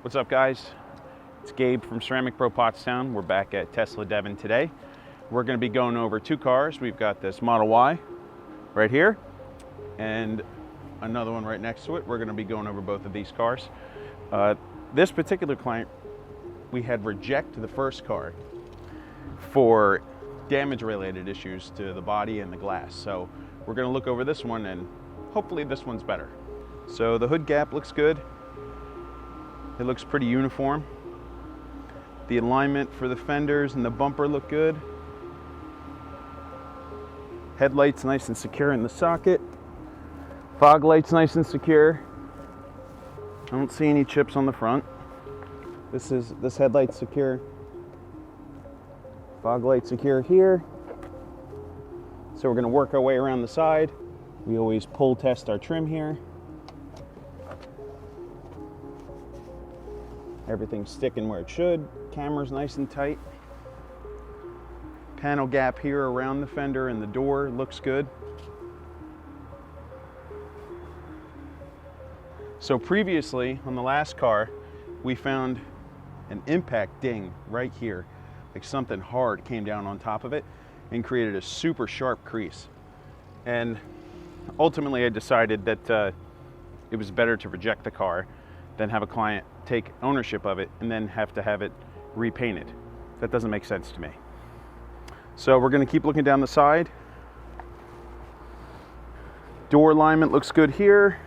What's up, guys? It's Gabe from Ceramic Pro Pottstown. We're back at Tesla Devon today. We're going to be going over two cars. We've got this Model Y right here and another one right next to it. We're going to be going over both of these cars. This particular client, we had reject the first car for damage-related issues to the body and the glass. So we're going to look over this one and hopefully this one's better. So the hood gap looks good. It looks pretty uniform. The alignment for the fenders and the bumper look good. Headlights nice and secure in the socket. Fog lights nice and secure. I don't see any chips on the front. This headlight's secure. Fog light secure here. So we're going to work our way around the side. We always pull test our trim here. Everything's sticking where it should. Camera's nice and tight. Panel gap here around the fender and the door looks good. So previously on the last car, we found an impact ding right here. Like something hard came down on top of it and created a super sharp crease. And ultimately I decided that it was better to reject the car than have a client take ownership of it and then have to have it repainted. That doesn't make sense to me. So we're going to keep looking down the side. Door alignment looks good here.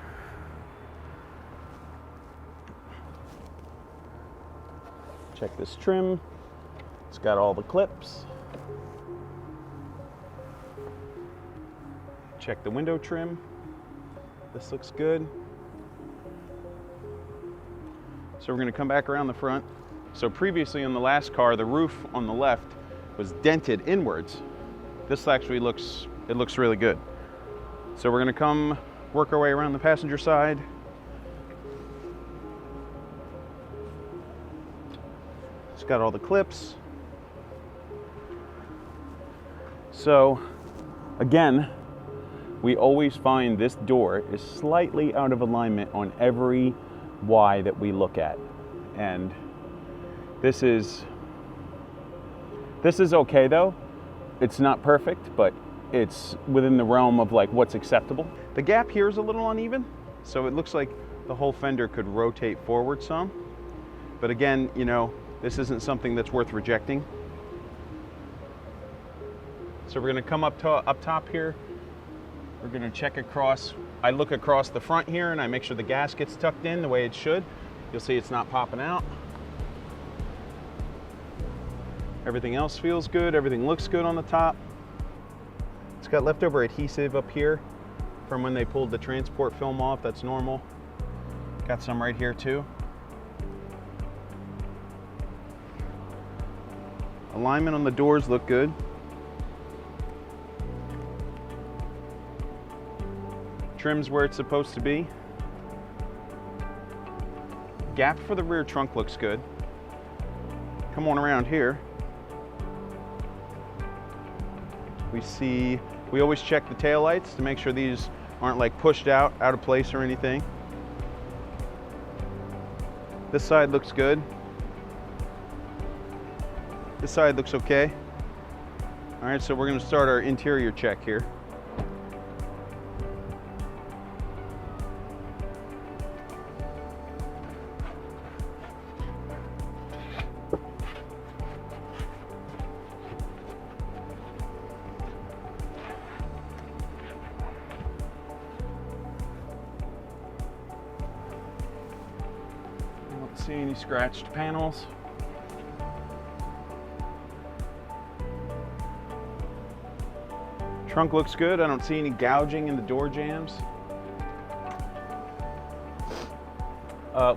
Check this trim. It's got all the clips. Check the window trim. This looks good. So we're going to come back around the front. So previously on the last car, the roof on the left was dented inwards. This actually looks really good. So we're going to come work our way around the passenger side. It's got all the clips. So again, we always find this door is slightly out of alignment on every Y that we look at, and this is okay though. It's not perfect, but it's within the realm of like what's acceptable. The gap here is a little uneven, so it looks like the whole fender could rotate forward some, but again, you know, this isn't something that's worth rejecting. So we're going to come up top here. We're going to check across. I look across the front here and I make sure the gasket's tucked in the way it should. You'll see it's not popping out. Everything else feels good. Everything looks good on the top. It's got leftover adhesive up here from when they pulled the transport film off. That's normal. Got some right here too. Alignment on the doors look good. Trim's where it's supposed to be. Gap for the rear trunk looks good. Come on around here. We always check the tail lights to make sure these aren't like pushed out of place or anything. This side looks good. This side looks okay. All right, so we're going to start our interior check here. Don't see any scratched panels. Trunk looks good. I don't see any gouging in the door jambs.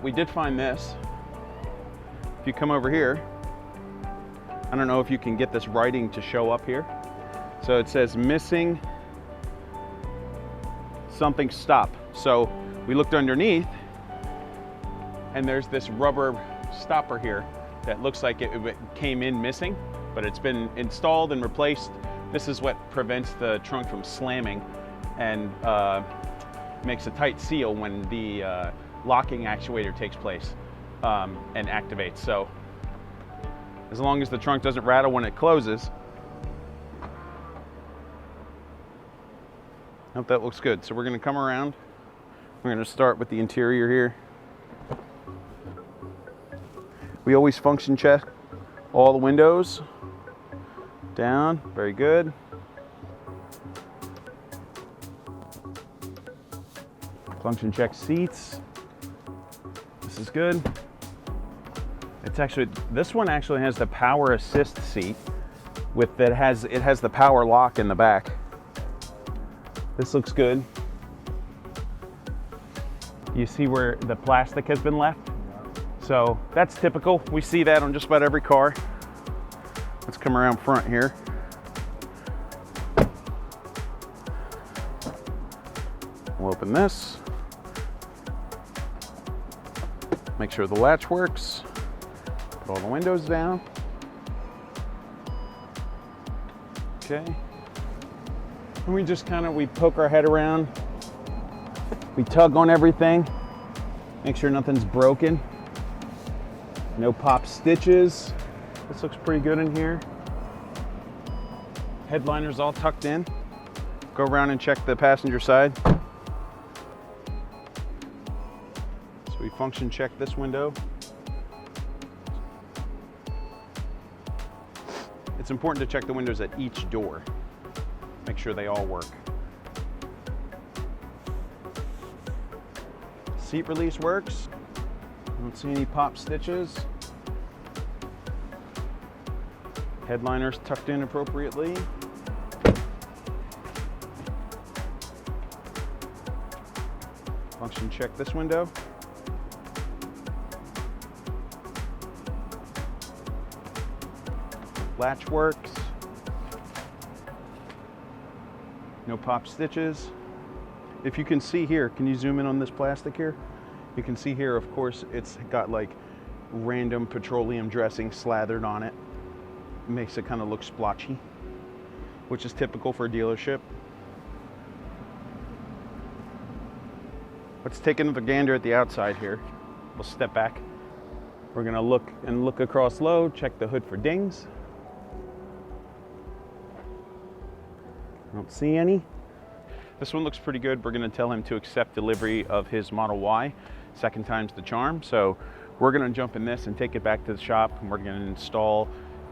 We did find this. If you come over here, I don't know if you can get this writing to show up here. So it says missing something stop. So we looked underneath and there's this rubber stopper here that looks like it came in missing, but it's been installed and replaced. This is what prevents the trunk from slamming and makes a tight seal when the locking actuator takes place. and activates. So as long as the trunk doesn't rattle when it closes, I hope that looks good. So we're going to come around. We're going to start with the interior here. We always function check all the windows. Down, very good. Function check seats. This is good. It's actually, this one actually has the power assist seat with it has the power lock in the back. This looks good. You see where the plastic has been left? So that's typical. We see that on just about every car. Let's come around front here. We'll open this. Make sure the latch works. Put all the windows down. Okay. And we just we poke our head around. We tug on everything. Make sure nothing's broken. No pop stitches. This looks pretty good in here. Headliner's all tucked in. Go around and check the passenger side. So we function check this window. It's important to check the windows at each door. Make sure they all work. Seat release works. Don't see any pop stitches. Headliner's tucked in appropriately. Function check this window. Latch works. No pop stitches. If you can see here, can you zoom in on this plastic here? You can see here, of course, it's got like random petroleum dressing slathered on it. Makes it kind of look splotchy, which is typical for a dealership. Let's take another gander at the outside here. We'll step back. We're gonna look across low, check the hood for dings. Don't see any. This one looks pretty good. We're gonna tell him to accept delivery of his Model Y. Second time's the charm. So we're gonna jump in this and take it back to the shop, and we're gonna install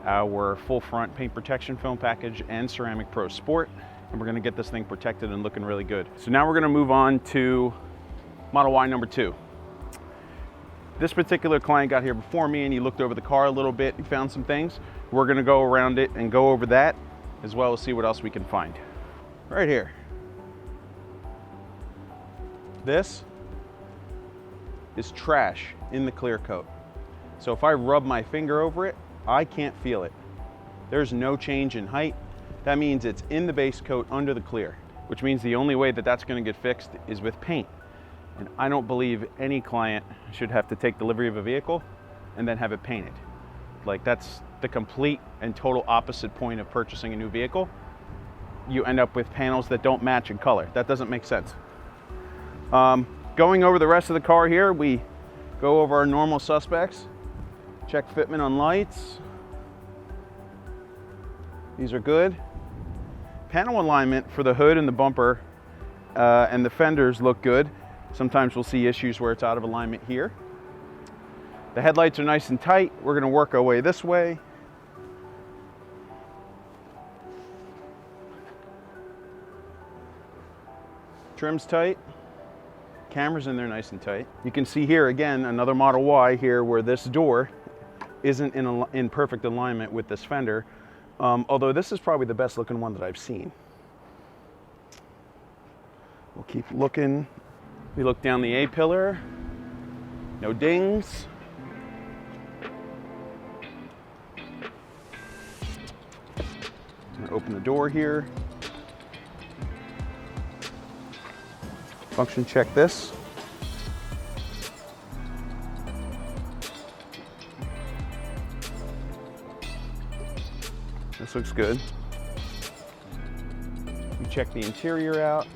our full front paint protection film package and Ceramic Pro Sport, and we're gonna get this thing protected and looking really good. So now we're gonna move on to Model Y number 2. This particular client got here before me and he looked over the car a little bit, he found some things. We're gonna go around it and go over that, as well as see what else we can find. Right here. This is trash in the clear coat. So if I rub my finger over it, I can't feel it. There's no change in height. That means it's in the base coat under the clear, which means the only way that that's gonna get fixed is with paint. And I don't believe any client should have to take delivery of a vehicle and then have it painted. Like, that's the complete and total opposite point of purchasing a new vehicle. You end up with panels that don't match in color. That doesn't make sense. Going over the rest of the car here, we go over our normal suspects. Check fitment on lights. These are good. Panel alignment for the hood and the bumper and the fenders look good. Sometimes we'll see issues where it's out of alignment here. The headlights are nice and tight. We're gonna work our way this way. Trim's tight. Camera's in there nice and tight. You can see here again, another Model Y here where this door isn't in perfect alignment with this fender. Although this is probably the best looking one that I've seen. We'll keep looking. We look down the A-pillar, no dings. I'm gonna open the door here. Function check this. This looks good. We check the interior out.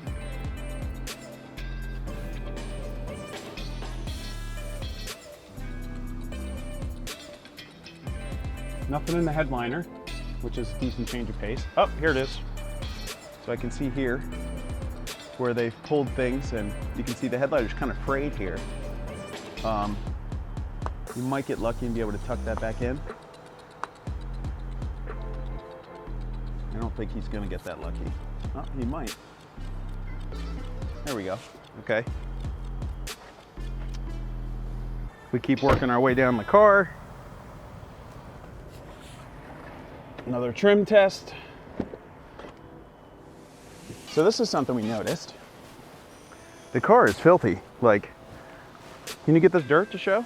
Nothing in the headliner, which is a decent change of pace. Oh, here it is. So I can see here where they've pulled things, and you can see the headliner's kind of frayed here. You might get lucky and be able to tuck that back in. I don't think he's gonna get that lucky. Oh, he might. There we go. Okay. We keep working our way down the car. Another trim test. So this is something we noticed. The car is filthy. Like, can you get this dirt to show?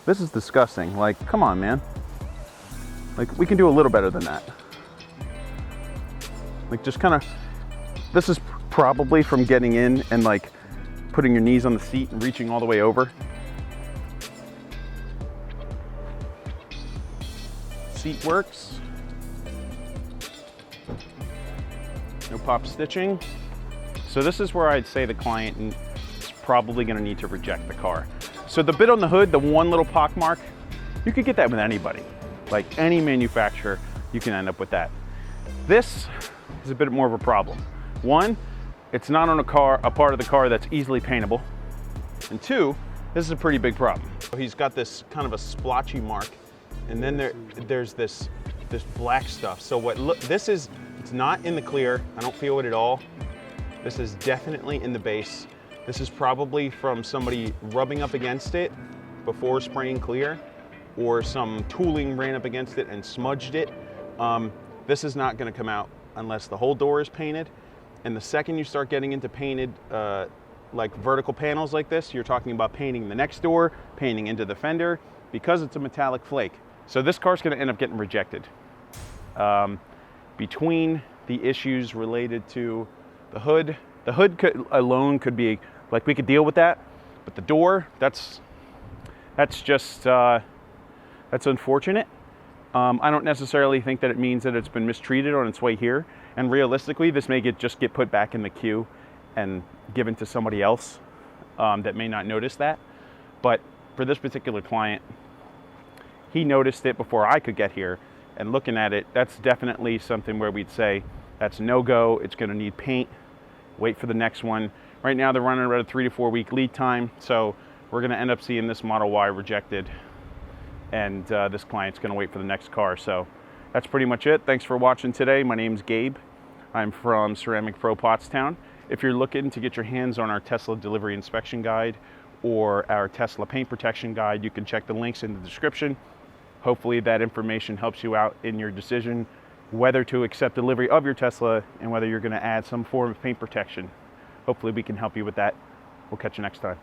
This is disgusting. Like, come on, man. Like, we can do a little better than that. Like, just kind of, this is probably from getting in and like putting your knees on the seat and reaching all the way over. Seat works. No pop stitching. So this is where I'd say the client is probably going to need to reject the car. So the bit on the hood, the one little pock mark, you could get that with anybody. Like any manufacturer, you can end up with that. This is a bit more of a problem. One, it's not on a part of the car that's easily paintable. And two, this is a pretty big problem. He's got this kind of a splotchy mark, and then there's this black stuff. So it's not in the clear. I don't feel it at all. This is definitely in the base. This is probably from somebody rubbing up against it before spraying clear, or some tooling ran up against it and smudged it. This is not gonna come out unless the whole door is painted. And the second you start getting into painted, like vertical panels like this, you're talking about painting the next door, painting into the fender, because it's a metallic flake. So this car's gonna end up getting rejected. Between the issues related to the hood alone could be, like, we could deal with that, but the door, that's just, that's unfortunate. I don't necessarily think that it means that it's been mistreated on its way here. And realistically, this may just get put back in the queue and given to somebody else that may not notice that. But for this particular client, he noticed it before I could get here. And looking at it, that's definitely something where we'd say, that's no-go, it's gonna need paint, wait for the next one. Right now, they're running about a 3 to 4 week lead time, so we're gonna end up seeing this Model Y rejected, and this client's gonna wait for the next car. So that's pretty much it. Thanks for watching today. My name's Gabe. I'm from Ceramic Pro Pottstown. If you're looking to get your hands on our Tesla delivery inspection guide or our Tesla paint protection guide, you can check the links in the description. Hopefully that information helps you out in your decision whether to accept delivery of your Tesla and whether you're going to add some form of paint protection. Hopefully we can help you with that. We'll catch you next time.